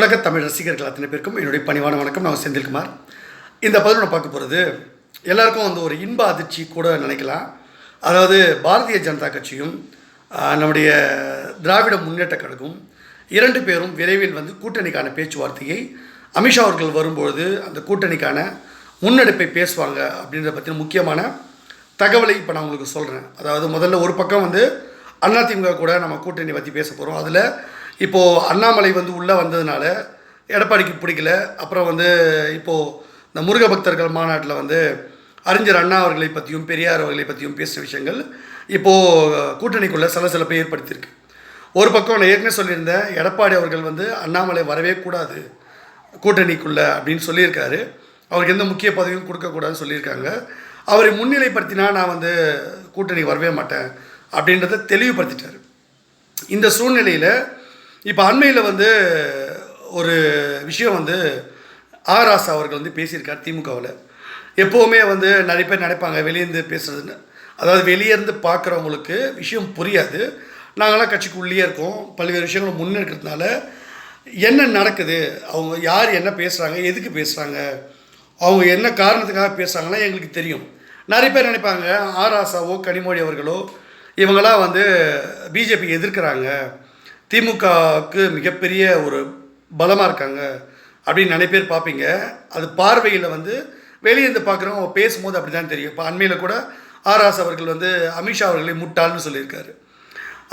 உலகத் தமிழ் ரசிகர்கள் அத்தனை பேருக்கும் என்னுடைய பணிவான வணக்கம். நான் செந்தில்குமார். இந்த பதில் நான் பார்க்க போகிறது எல்லாருக்கும் ஒரு இன்ப அதிர்ச்சி கூட நினைக்கலாம். அதாவது பாரதிய ஜனதா கட்சியும் நம்முடைய திராவிட முன்னேற்ற கழகம் இரண்டு பேரும் விரைவில் கூட்டணிக்கான பேச்சுவார்த்தையை அமித்ஷா அவர்கள் வரும்பொழுது அந்த கூட்டணிக்கான முன்னெடுப்பை பேசுவாங்க அப்படின்றத பற்றின முக்கியமான தகவலை இப்போ நான் உங்களுக்கு சொல்கிறேன். அதாவது முதல்ல ஒரு பக்கம் அதிமுக கூட நம்ம கூட்டணி பற்றி பேச போகிறோம். அதில் இப்போது அண்ணாமலை உள்ளே வந்ததுனால எடப்பாடிக்கு பிடிக்கல. அப்புறம் இப்போது இந்த முருக பக்தர்கள் மாநாட்டில் அறிஞர் அண்ணா அவர்களை பற்றியும் பெரியார் அவர்களை பற்றியும் பேசின விஷயங்கள் இப்போது கூட்டணிக்குள்ளே சலசலப்பை ஏற்படுத்தியிருக்கு. ஒரு பக்கம் நான் ஏற்கனவே சொல்லியிருந்தேன், எடப்பாடி அவர்கள் அண்ணாமலை வரவே கூடாது கூட்டணிக்குள்ளே அப்படின்னு சொல்லியிருக்காரு. அவருக்கு எந்த முக்கிய பதவியும் கொடுக்கக்கூடாதுன்னு சொல்லியிருக்காங்க. அவரை முன்னிலைப்படுத்தினா நான் கூட்டணி வரவே மாட்டேன் அப்படின்றத தெளிவுபடுத்திட்டார். இந்த சூழ்நிலையில் இப்போ அண்மையில் ஒரு விஷயம் ஆர் ராசா அவர்கள் பேசியிருக்கார் திமுகவில். எப்போவுமே நிறைய பேர் நினைப்பாங்க வெளியேருந்து பேசுகிறதுன்னு, அதாவது வெளியேருந்து பார்க்குறவங்களுக்கு விஷயம் புரியாது. நாங்களாம் கட்சிக்கு உள்ளே இருக்கோம், பல்வேறு விஷயங்களை முன்னெடுக்கிறதுனால என்ன நடக்குது, அவங்க யார் என்ன பேசுகிறாங்க, எதுக்கு பேசுகிறாங்க, அவங்க என்ன காரணத்துக்காக பேசுகிறாங்கன்னா எங்களுக்கு தெரியும். நிறைய பேர் நினைப்பாங்க ஆர் ராசாவோ கனிமொழி அவர்களோ இவங்களாம் பிஜேபி எதிர்க்கிறாங்க, திமுகவுக்கு மிகப்பெரிய ஒரு பலமாக இருக்காங்க அப்படின்னு நிறைய பேர் பார்ப்பீங்க. அது பார்வையில் வெளியேருந்து பார்க்குறவங்க அவங்க பேசும்போது அப்படி தான் தெரியும். இப்போ அண்மையில் கூட ஆர் ராசா அவர்கள் அமித்ஷா அவர்களை முட்டாள்னு சொல்லியிருக்காரு.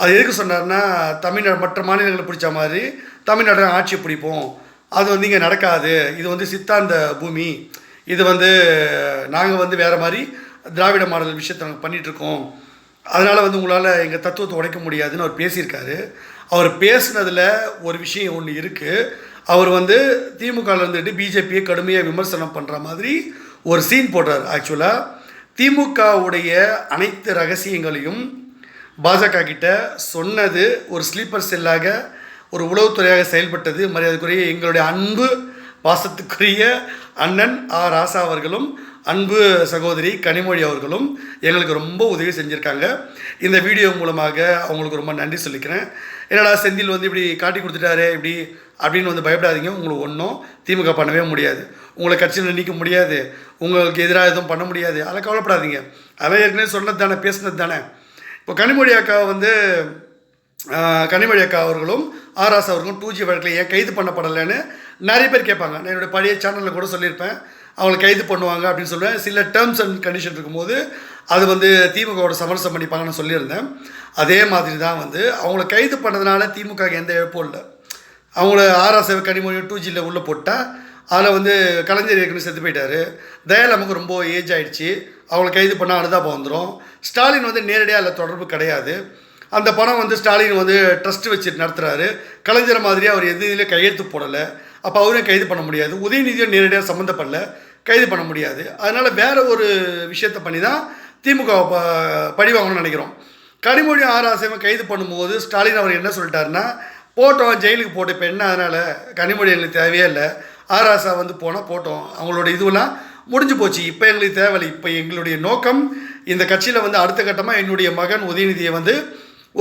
அது எதுக்கு சொன்னார்னா, தமிழ்நாடு மற்ற மாநிலங்களை பிடிச்ச மாதிரி தமிழ்நாடு ஆட்சியை பிடிப்போம், அது இங்கே நடக்காது, இது சித்தாந்த பூமி, இது நாங்கள் வேறு மாதிரி திராவிட மாடல் விஷயத்தை நாங்கள் பண்ணிகிட்ருக்கோம், அதனால் உங்களால் எங்கள் தத்துவத்தை உடைக்க முடியாதுன்னு அவர் பேசியிருக்காரு. அவர் பேசுனதில் ஒரு விஷயம் ஒன்று இருக்குது. அவர் திமுகவில் இருந்துட்டு பிஜேபியை கடுமையாக விமர்சனம் பண்ணுற மாதிரி ஒரு சீன் போடுறார். ஆக்சுவலாக திமுகவுடைய அனைத்து ரகசியங்களையும் பாஜக கிட்ட சொன்னது ஒரு ஸ்லீப்பர் செல்லாக, ஒரு உளவுத்துறையாக செயல்பட்டது மரியாதைக்குரிய எங்களுடைய அன்பு பாசத்துக்குரிய அண்ணன் ஆர் ராசா அவர்களும் அன்பு சகோதரி கனிமொழி அவர்களும் எங்களுக்கு ரொம்ப உதவி செஞ்சுருக்காங்க. இந்த வீடியோ மூலமாக அவங்களுக்கு ரொம்ப நன்றி சொல்லிக்கிறேன். என்னடா செந்தில் இப்படி காட்டி கொடுத்துட்டாரு இப்படி அப்படின்னு பயப்படாதீங்க. உங்களுக்கு ஒன்றும் திமுக பண்ணவே முடியாது, உங்களை கட்சியில் நீக்க முடியாது, உங்களுக்கு எதிராக எதுவும் பண்ண முடியாது, அதை கவலைப்படாதீங்க. அதான் ஏற்கனவே சொன்னது தானே, பேசுனது தானே. இப்போ கனிமொழி அக்கா அவர்களும் ஆர் ராசா அவர்களும் 2G வழக்கில் ஏன் கைது பண்ணப்படலைன்னு நிறைய பேர் கேட்பாங்க. நான் என்னோடய பழைய சேனலில் கூட சொல்லியிருப்பேன், அவங்களை கைது பண்ணுவாங்க அப்படின்னு சொல்லுவேன். சில டேர்ம்ஸ் அண்ட் கண்டிஷன் இருக்கும்போது அது திமுகவோட சமரசம் பண்ணிப்பாங்கன்னு சொல்லியிருந்தேன். அதே மாதிரி தான் அவங்கள கைது பண்ணதுனால திமுக எந்த இழப்பும் இல்லை. அவங்கள ஆர் ராசா கனிமொழி 2Gயில் உள்ளே போட்டால் அதில் கலைஞர் ஏற்கனவே செத்து போயிட்டார், தயாளமுக்கு ரொம்ப ஏஜ் ஆகிடுச்சு, அவங்கள கைது பண்ணால் அனுதாபம் வந்துடும். ஸ்டாலின் நேரடியாக அதில் தொடர்பு கிடையாது. அந்த பணம் ஸ்டாலின் ட்ரஸ்ட் வச்சு நடத்துகிறாரு. கலைஞர் மாதிரியே அவர் எதுலேயும் கையெழுத்து போடலை, அப்போ அவரையும் கைது பண்ண முடியாது. உதயநிதியும் நேரடியாக சம்மந்தப்படல, கைது பண்ண முடியாது. அதனால் வேறு ஒரு விஷயத்தை பண்ணி தான் திமுக பழி வாங்கணும்னு நினைக்கிறோம். கனிமொழி ஆர் ராசாவை கைது பண்ணும்போது ஸ்டாலின் அவர் என்ன சொல்லிட்டாருன்னா, போட்டோம் ஜெயிலுக்கு போட்டு, இப்போ என்ன அதனால் கனிமொழி எங்களுக்கு தேவையே இல்லை, ஆர் ராசா போனால் போட்டோம், அவங்களோட இதுவெல்லாம் முடிஞ்சு போச்சு, இப்போ எங்களுக்கு தேவையில்லை, இப்போ எங்களுடைய நோக்கம் இந்த கட்சியில் அடுத்த கட்டமாக என்னுடைய மகன் உதயநிதியை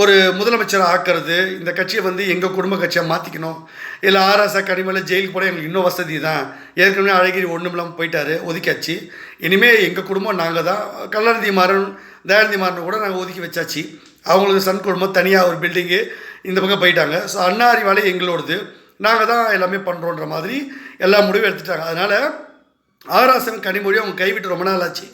ஒரு முதலமைச்சராக ஆக்கிறது, இந்த கட்சியை எங்கள் குடும்ப கட்சியாக மாற்றிக்கணும், இல்லை ஆர் ராசா கனிமொழி ஜெயிலுக்கு போட எங்களுக்கு இன்னும் வசதி தான், ஏற்கனவே அழகிரி ஒன்றும் இல்லாமல் போயிட்டார், ஒதுக்கியாச்சு, இனிமேல் எங்கள் குடும்பம் நாங்கள் தான், கலாநிதி மாறன் தயாநிதி மாறன் கூட நாங்கள் ஒதுக்கி வச்சாச்சு, அவங்களுக்கு சன் குடும்பம் தனியாக ஒரு பில்டிங்கு இந்த பக்கம் போயிட்டாங்க, ஸோ அண்ணா அறிவாலை எங்களோடது, நாங்கள் தான் எல்லாமே பண்ணுறோன்ற மாதிரி எல்லா முடிவும் எடுத்துட்டாங்க. அதனால் ஆர் ராசா கனிமொழி அவங்க கைவிட்டு ரொம்ப நாள் ஆச்சு.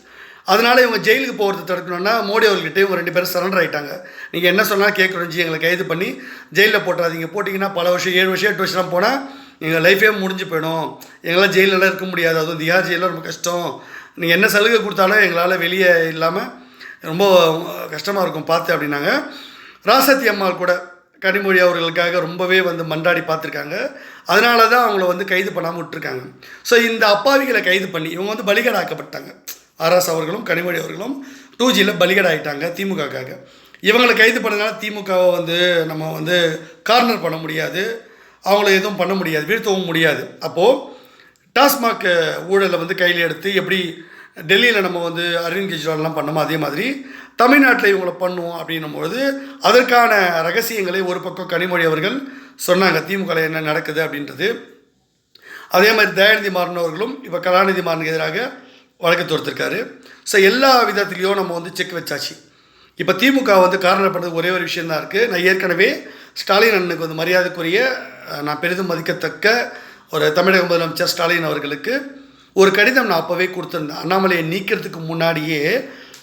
அதனால் இவங்க ஜெயிலுக்கு போகிறது தடுக்கணுன்னா மோடி அவர்கிட்ட இவங்க 2 பேரும் சரண்டர் ஆகிட்டாங்க. நீங்கள் என்ன சொன்னால் கேட்குறோம், எங்களை கைது பண்ணி ஜெயிலில் போட்டுறாதீங்க, போட்டிங்கன்னா பல வருஷம் 7 வருஷம் 8 வருஷம் போனால் எங்கள் லைஃபே முடிஞ்சு போயிடும், எங்களால் ஜெயிலெலாம் இருக்க முடியாது, அதுவும் திஹார் ஜெயிலில் ரொம்ப கஷ்டம், நீங்கள் என்ன சலுகை கொடுத்தாலும் எங்களால் வெளியே இல்லாமல் ரொம்ப கஷ்டமாக இருக்கும் பார்த்து அப்படின்னாங்க. ராசத்தி அம்மாள் கூட கனிமொழி அவர்களுக்காக ரொம்பவே மண்டாடி பார்த்துருக்காங்க. அதனால தான் அவங்கள கைது பண்ணாமல் விட்டுருக்காங்க. ஸோ இந்த அப்பாவிகளை கைது பண்ணி இவங்க பலிகடாக்கப்பட்டாங்க. ஆர் ராசா அவர்களும் கனிமொழி அவர்களும் 2Gயில் பலிகடாயிட்டாங்க திமுகக்காக. இவங்களை கைது பண்ணதுனால திமுகவை நம்ம கார்னர் பண்ண முடியாது, அவங்கள எதுவும் பண்ண முடியாது, வீழ்த்தவும் முடியாது. அப்போது டாஸ்மாக் ஊழலை கையில் எடுத்து எப்படி டெல்லியில் நம்ம வந்து அரவிந்த் கெஜ்ரிவால்லாம் பண்ணோமோ அதே மாதிரி தமிழ்நாட்டில் இவங்களை பண்ணுவோம் அப்படின்னும்பொழுது அதற்கான ரகசியங்களை ஒரு பக்கம் கனிமொழி அவர்கள் சொன்னாங்க, திமுகவில் என்ன நடக்குது அப்படின்றது. அதே மாதிரி தயாநிதி மாறன் அவர்களும் இப்போ கலாநிதி மாறனுக்கு எதிராக வழக்கு தொடுத்திருக்காரு. ஸோ எல்லா விதத்துலேயும் நம்ம வந்து செக் வச்சாச்சு. இப்போ திமுக வந்து காரணம் பண்ணது ஒரே ஒரு விஷயந்தான் இருக்குது. நான் ஏற்கனவே ஸ்டாலின் அண்ணனுக்கு வந்து மரியாதைக்குரிய, நான் பெரிதும் மதிக்கத்தக்க ஒரு தமிழக முதலமைச்சர் ஸ்டாலின் அவர்களுக்கு ஒரு கடிதம் நான் அப்போவே கொடுத்துருந்தேன். அண்ணாமலையை நீக்கிறதுக்கு முன்னாடியே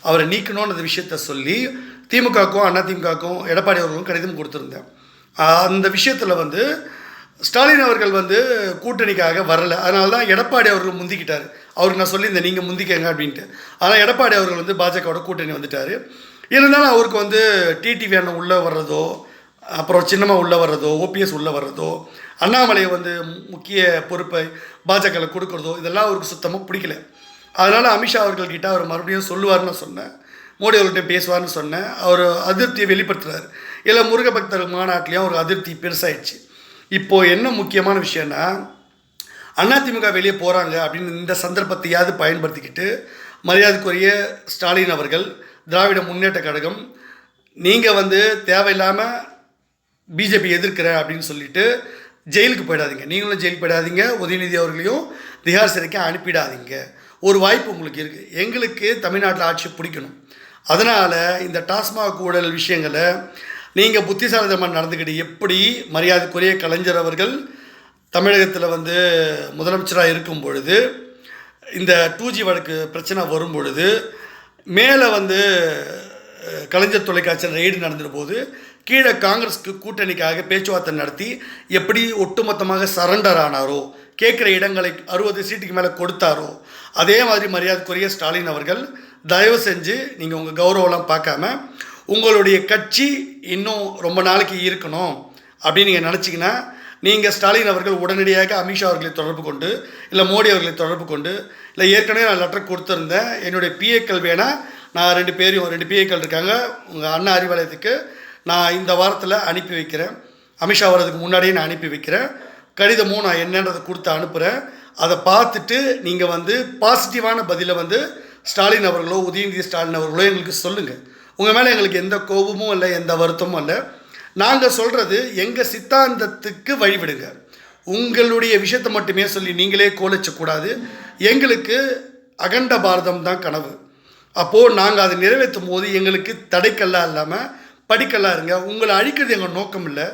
அவரை நீக்கணும்னு அந்த விஷயத்த சொல்லி திமுகவுக்கும் அதிமுகவுக்கும் எடப்பாடி அவர்களுக்கும் கடிதம் கொடுத்துருந்தேன். அந்த விஷயத்தில் வந்து ஸ்டாலின் அவர்கள் வந்து கூட்டணிக்காக வரலை. அதனால தான் எடப்பாடி அவர்கள் முந்திக்கிட்டார். அவருக்கு நான் சொல்லியிருந்தேன் நீங்கள் முந்திக்கங்க அப்படின்ட்டு. ஆனால் எடப்பாடி அவர்கள் வந்து பாஜகவோட கூட்டணி வந்துட்டார். இருந்தாலும் அவருக்கு வந்து டிடிவி அண்ணன் உள்ளே வர்றதோ, அப்புறம் சின்னமாக உள்ளே வர்றதோ, ஓபிஎஸ் உள்ளே வர்றதோ, அண்ணாமலையை வந்து முக்கிய பொறுப்பை பாஜகவில் கொடுக்குறதோ இதெல்லாம் அவருக்கு சுத்தமாக பிடிக்கல. அதனால் அமித்ஷா அவர்கள்கிட்ட அவர் மறுபடியும் சொல்லுவார்னு சொன்னேன், மோடி அவர்கிட்ட பேசுவார்னு சொன்னேன். அவர் அதிருப்தியை வெளிப்படுத்துகிறார். இல்லை முருக பக்தர் மாநாட்டிலையும் ஒரு அதிருப்தி பெருசாகிடுச்சு. இப்போது என்ன முக்கியமான விஷயம்னா, அதிமுக வெளியே போகிறாங்க அப்படின்னு இந்த சந்தர்ப்பத்தையாவது பயன்படுத்திக்கிட்டு மரியாதைக்குரிய ஸ்டாலின் அவர்கள், திராவிட முன்னேற்ற கழகம், நீங்கள் வந்து தேவையில்லாமல் பிஜேபி எதிர்க்கிறேன் அப்படின்னு சொல்லிட்டு ஜெயிலுக்கு போயிடாதீங்க. நீங்களும் ஜெயிலுக்கு போயிடாதீங்க, உதயநிதி அவர்களையும் திஹார் சிறைக்கு அனுப்பிடாதீங்க. ஒரு வாய்ப்பு உங்களுக்கு இருக்குது. எங்களுக்கு தமிழ்நாட்டில் ஆட்சி பிடிக்கணும். அதனால் இந்த டாஸ்மாக் ஊழல் விஷயங்களை நீங்கள் புத்திசாலித்தனமாக நடந்துக்கிட்டு, எப்படி மரியாதைக்குரிய கலைஞர் அவர்கள் தமிழகத்தில் வந்து முதலமைச்சராக இருக்கும் பொழுது இந்த 2G வழக்கு பிரச்சனை வரும் பொழுது மேலே வந்து கலைஞர் தொலைக்காட்சியில் ரெய்டு நடந்துடும் போது கீழே காங்கிரஸுக்கு கூட்டணிக்காக பேச்சுவார்த்தை நடத்தி எப்படி ஒட்டுமொத்தமாக சரண்டர் ஆனாரோ, கேட்குற இடங்களை 60 சீட்டுக்கு மேலே கொடுத்தாரோ, அதே மாதிரி மரியாதைக்குரிய ஸ்டாலின் அவர்கள் தயவு செஞ்சு நீங்கள் உங்கள் கௌரவம்லாம் பார்க்காம உங்களுடைய கட்சி இன்னும் ரொம்ப நாளைக்கு இருக்கணும் அப்படின்னு நீங்கள் நினச்சிங்கன்னா, நீங்கள் ஸ்டாலின் அவர்கள் உடனடியாக அமித்ஷா அவர்களை தொடர்பு கொண்டு, இல்லை மோடி அவர்களை தொடர்பு கொண்டு, இல்லை ஏற்கனவே நான் லெட்டர் கொடுத்துருந்தேன், என்னுடைய பிஏக்கள் வேணால் நான் 2 பிஏக்கள் இருக்காங்க உங்கள் அண்ணா அறிவாலயத்துக்கு, நான் இந்த வாரத்தில் அனுப்பி வைக்கிறேன், அமித்ஷா வர்றதுக்கு முன்னாடியே நான் அனுப்பி வைக்கிறேன், கடிதமும் நான் என்னன்றதை கொடுத்து அனுப்புகிறேன். அதை பார்த்துட்டு நீங்கள் வந்து பாசிட்டிவான பதிலை வந்து ஸ்டாலின் அவர்களோ உதயநிதி ஸ்டாலின் அவர்களோ எங்களுக்கு சொல்லுங்கள். உங்கள் மேலே எங்களுக்கு எந்த கோபமும் இல்லை, எந்த வருத்தமும் இல்லை. நாங்கள் சொல்கிறது எங்கள் சித்தாந்தத்துக்கு வழிவிடுங்க. உங்களுடைய விஷயத்தை மட்டுமே சொல்லி நீங்களே கோலிச்சக்கூடாது. எங்களுக்கு அகண்ட பாரதம் தான் கனவு. அப்போது நாங்கள் அதை நிறைவேற்றும் போது எங்களுக்கு தடைக்கல்லாம் இல்லாமல் படிக்கல்லாம் இருங்க. உங்களை அழிக்கிறது எங்கள் நோக்கம் இல்லை.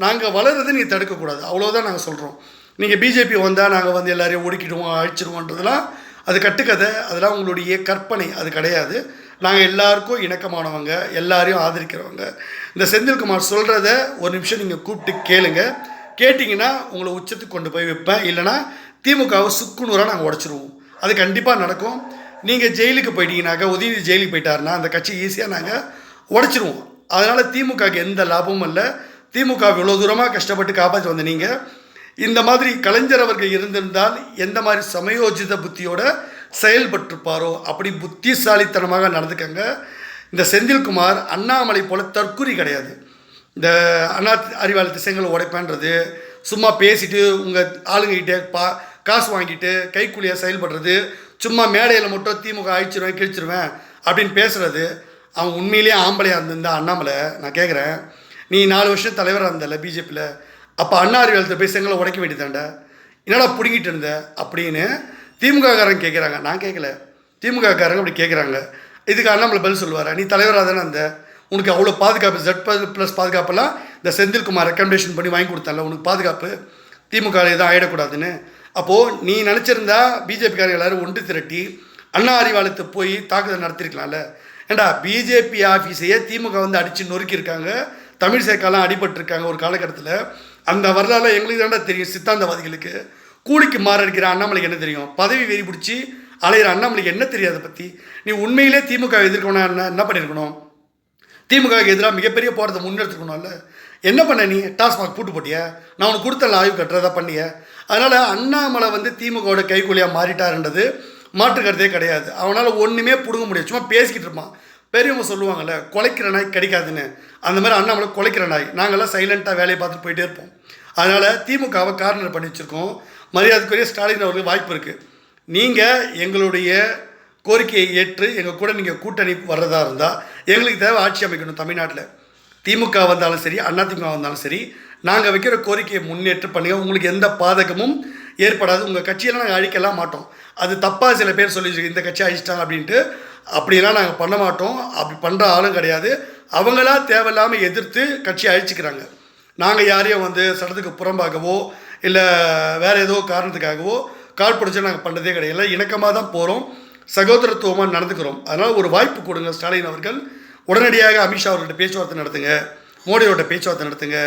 நாங்கள் வளர்றதை நீங்கள் தடுக்கக்கூடாது, அவ்வளோதான் நாங்கள் சொல்கிறோம். நீங்கள் பிஜேபி வந்தால் நாங்கள் வந்து எல்லாரையும் ஒடுக்கிடுவோம், அழிச்சிடுவோன்றதெல்லாம் அது கட்டுக்கதை, அதெல்லாம் உங்களுடைய கற்பனை, அது கிடையாது. நாங்கள் எல்லாருக்கும் இணக்கமானவங்க, எல்லாரையும் ஆதரிக்கிறவங்க. இந்த செந்தில்குமார் சொல்கிறத ஒரு நிமிஷம் நீங்கள் கூப்பிட்டு கேளுங்க. கேட்டிங்கன்னா உங்களை உச்சத்துக்கு கொண்டு போய் வைப்பேன். இல்லைனா திமுகவை சுக்குநூறாக நாங்கள் உடச்சிருவோம். அது கண்டிப்பாக நடக்கும். நீங்கள் ஜெயிலுக்கு போயிட்டீங்கன்னாக்கா, உதயநிதி ஜெயிலுக்கு போயிட்டாருன்னா அந்த கட்சி ஈஸியாக நாங்கள் உடச்சிருவோம். அதனால் திமுகவுக்கு எந்த லாபமும் இல்லை. திமுக இவ்வளோ தூரமாக கஷ்டப்பட்டு காப்பாற்றி வந்த நீங்கள் இந்த மாதிரி கலைஞர் அவர்கள் இருந்திருந்தால் எந்த மாதிரி சமயோஜித புத்தியோட செயல்பட்டிருப்பாரோ அப்படி புத்திசாலித்தனமாக நடந்துக்கங்க. இந்த செந்தில்குமார் அண்ணாமலை போல தற்குறி கிடையாது. இந்த அண்ணா அறிவாலய திசைங்களை உடைப்பேன்றது, சும்மா பேசிட்டு உங்கள் ஆளுங்கிட்ட காசு வாங்கிட்டு கைக்கூலியாக செயல்படுறது, சும்மா மேடையில் மட்டும் திமுக அழிச்சிருவேன் கிழிச்சிருவேன் அப்படின்னு பேசுகிறது, அவன் உண்மையிலேயே ஆம்பளையாக இருந்திருந்தா அண்ணாமலை, நான் கேட்குறேன், நீ 4 வருஷம் தலைவராக இருந்தல பிஜேபியில், அப்போ அண்ணா அறிவாலயத்தை போய் செங்கலை உடைக்க வேண்டியதாண்டா, என்னடா பிடிங்கிட்டு இருந்த அப்படின்னு திமுககாரங்க கேட்குறாங்க. நான் கேட்கல, திமுககாரங்க அப்படி கேட்குறாங்க. இதுக்கு அண்ணாமலை பதில் சொல்லுவார், நீ தலைவராக தானே அந்த உனக்கு அவ்வளோ பாதுகாப்பு, Z+ பாதுகாப்பெல்லாம் இந்த செந்தில்குமார் ரெக்கமெண்டேஷன் பண்ணி வாங்கி கொடுத்தால உனக்கு பாதுகாப்பு, திமுக எதுவும் ஆகிடக்கூடாதுன்னு. அப்போது நீ நினச்சிருந்தா பிஜேபிக்காரங்க எல்லோரும் ஒன்று திரட்டி அண்ணா அறிவாலயத்தை போய் தாக்குதல் நடத்திருக்கலாம்ல. ஏண்டா பிஜேபி ஆஃபீஸையே திமுக வந்து அடித்து நொறுக்கியிருக்காங்க, தமிழ் சேர்க்காலாம் அடிபட்டிருக்காங்க ஒரு காலகட்டத்தில். அந்த வரலாறு எங்களுக்கு தாண்டா தெரியும். சித்தாந்தவாதிகளுக்கு கூலிக்கு மாறடிக்கிற அண்ணாமலைக்கு என்ன தெரியும்? பதவி வெறி பிடிச்சி அலையிற அண்ணாமலைக்கு என்ன தெரியும் அதை பற்றி? நீ உண்மையிலே திமுக எதிர்க்கணும் என்ன பண்ணியிருக்கணும்? திமுகவுக்கு எதிராக மிகப்பெரிய போராட்டத்தை முன்னெடுத்துக்கணும்ல. என்ன பண்ண நீ? டாஸ்மாக் பூட்டு போட்டியா? நான் உனக்கு கொடுத்த ஆய்வு கட்டுறதா பண்ணிய. அதனால் அண்ணாமலை வந்து திமுகவோட கைக்கூலியாக மாறிட்டாருன்றது மாற்று கருத்தே கிடையாது. அவனால் ஒன்றுமே பிடுங்க முடியாது, சும்மா பேசிக்கிட்டு இருப்பான். பெரியவங்க சொல்லுவாங்கள்ல, குலைக்கிற நாய் கிடைக்காதுன்னு, அந்த மாதிரி அண்ணாமலை குலைக்கிற நாய். நாங்கள்லாம் சைலண்ட்டாக வேலையை பார்த்துட்டு போயிட்டே இருப்போம். அதனால் திமுகவை கார்னர் பண்ணி வச்சுருக்கோம். மரியாதைக்குரிய ஸ்டாலின் அவர்களுக்கு வாய்ப்பு இருக்குது. நீங்கள் எங்களுடைய கோரிக்கையை ஏற்று எங்கள் கூட நீங்கள் கூட்டணி வர்றதா இருந்தால் எங்களுக்கு தேவை ஆட்சி அமைக்கணும் தமிழ்நாட்டில். திமுக வந்தாலும் சரி, அதிமுக வந்தாலும் சரி, நாங்கள் வைக்கிற கோரிக்கையை முன்னேற்று பண்ணுங்கள். உங்களுக்கு எந்த பாதகமும் ஏற்படாது. உங்கள் கட்சியெல்லாம் நாங்கள் அழிக்கலாம் மாட்டோம். அது தப்பாக சில பேர் சொல்லி இந்த கட்சி அழிச்சிட்டாங்க அப்படின்ட்டு. அப்படிலாம் நாங்கள் பண்ண மாட்டோம். அப்படி பண்ணுற ஆளும் கிடையாது. அவங்களா தேவையில்லாமல் எதிர்த்து கட்சியை அழிச்சிக்கிறாங்க. நாங்கள் யாரையும் வந்து சட்டத்துக்கு புறம்பாகவோ இல்லை வேறு ஏதோ காரணத்துக்காகவோ கால் பிடிச்சா நாங்கள் பண்ணுறதே கிடையாது. இணக்கமாக தான் போகிறோம், சகோதரத்துவமாக நடந்துக்கிறோம். அதனால் ஒரு வாய்ப்பு கொடுங்க ஸ்டாலின் அவர்கள். உடனடியாக அமித்ஷா அவர்கள்ட்ட பேச்சுவார்த்தை நடத்துங்க, மோடியோட பேச்சுவார்த்தை நடத்துங்க.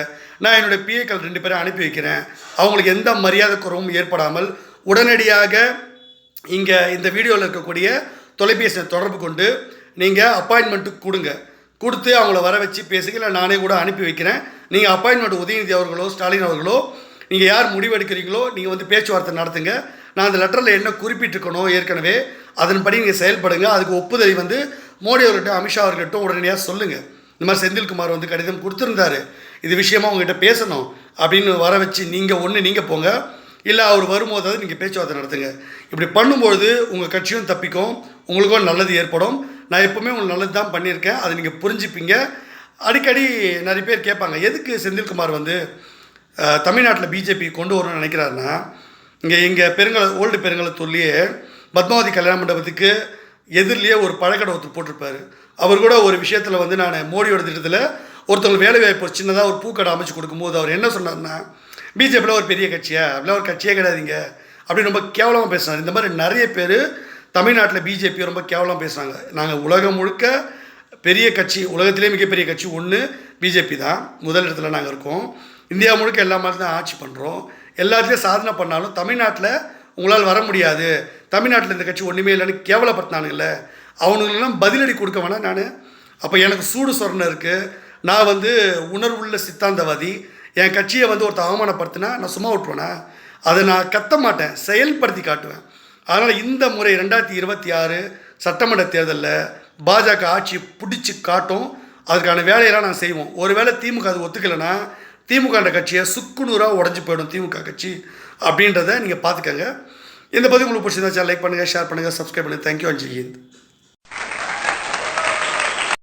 நான் என்னுடைய பிஏக்கள் 2 பேரை அனுப்பி வைக்கிறேன். அவங்களுக்கு எந்த மரியாதை குறவும் ஏற்படாமல் உடனடியாக இங்கே இந்த வீடியோவில் இருக்கக்கூடிய தொலைபேசியை தொடர்பு கொண்டு நீங்கள் அப்பாயின்மெண்ட்டு கொடுத்து அவங்கள வர வச்சு பேசுங்க. இல்லை நானே கூட அனுப்பி வைக்கிறேன். நீங்கள் அப்பாயின்மெண்ட் உதயநிதி அவர்களோ ஸ்டாலின் அவர்களோ நீங்கள் யார் முடிவெடுக்கிறீங்களோ நீங்கள் வந்து பேச்சுவார்த்தை நடத்துங்க. நான் அந்த லெட்டரில் என்ன குறிப்பிட்டிருக்கணும் ஏற்கனவே அதன்படி நீங்கள் செயல்படுங்க. அதுக்கு ஒப்புதலை வந்து மோடி அவர்கிட்ட அமித்ஷா அவர்கிட்ட உடனடியாக சொல்லுங்கள். இந்த மாதிரி செந்தில்குமார் வந்து கடிதம் கொடுத்துருந்தாரு, இது விஷயமா உங்ககிட்ட பேசணும் அப்படின்னு வர வச்சு நீங்கள் போங்க. இல்லை அவர் வரும்போதாவது நீங்கள் பேச்சுவார்த்தை நடத்துங்க. இப்படி பண்ணும்பொழுது உங்கள் கட்சியும் தப்பிக்கும், உங்களுக்கும் நல்லது ஏற்படும். நான் எப்போவுமே உங்களுக்கு நல்லது தான் பண்ணியிருக்கேன், அதை நீங்கள் புரிஞ்சுப்பீங்க. அடிக்கடி நிறைய பேர் கேட்பாங்க, எதுக்கு செந்தில்குமார் வந்து தமிழ்நாட்டில் பிஜேபி கொண்டு வரணும்னு நினைக்கிறாருன்னா, இங்கே ஓல்டு பெருங்கலத்தூர்லேயே பத்மாவதி கல்யாண மண்டபத்துக்கு எதிரிலேயே ஒரு பழக்கடை ஒருத்தர் போட்டிருப்பார். அவர் கூட ஒரு விஷயத்தில் வந்து நான் மோடியோட திட்டத்தில் ஒருத்தவங்க வேலைவாய்ப்பு சின்னதாக ஒரு பூக்கடை அமைச்சு கொடுக்கும்போது அவர் என்ன சொன்னார்னா, பிஜேபியில் ஒரு பெரிய கட்சியா, அப்படிலாம் ஒரு கட்சியே கிடையாதுங்க அப்படின்னு ரொம்ப கேவலமாக பேசுனார். இந்த மாதிரி நிறைய பேர் தமிழ்நாட்டில் பிஜேபி ரொம்ப கேவலமாக பேசுகிறாங்க. நாங்கள் உலகம் முழுக்க பெரிய கட்சி, உலகத்திலே மிகப்பெரிய கட்சி ஒன்று பிஜேபி தான். முதல் இடத்துல நாங்கள் இருக்கோம். இந்தியா முழுக்க எல்லா மாதிரி தான் ஆட்சி பண்ணுறோம். எல்லாத்துலேயும் சாதனை பண்ணாலும் தமிழ்நாட்டில் உங்களால் வர முடியாது, தமிழ்நாட்டில் இந்த கட்சி ஒன்றுமே இல்லைன்னு கேவலப்படுத்தினானுங்கள, அவனுங்களெல்லாம் பதிலடி கொடுக்க வேணாம் நான். அப்போ எனக்கு சூடு சொரணை இருக்குது. நான் வந்து உணர்வுள்ள சித்தாந்தவாதி. என் கட்சியை வந்து ஒருத்தர் அவமானப்படுத்தினா நான் சும்மா விட்டுருவேனா? அதை நான் கத்த மாட்டேன், செயல்படுத்தி காட்டுவேன். அதனால் இந்த முறை 2026 சட்டமன்ற தேர்தலில் பாஜக ஆட்சி பிடிச்சி காட்டும். அதுக்கான வேலையெல்லாம் நான் செய்வோம். ஒருவேளை திமுக அது ஒத்துக்கலைன்னா திமுகன்ற கட்சியை சுக்குநூறாக உடஞ்சி போயிடும் திமுக கட்சி அப்படின்றத நீங்கள் பார்த்துக்கங்க. இந்த பதிவு உங்களுக்கு பிடிச்சிருந்தா லைக் பண்ணுங்கள், ஷேர் பண்ணுங்கள், சப்ஸ்கிரைப் பண்ணுங்கள். தேங்க்யூ. ஜெய் ஹிந்த்.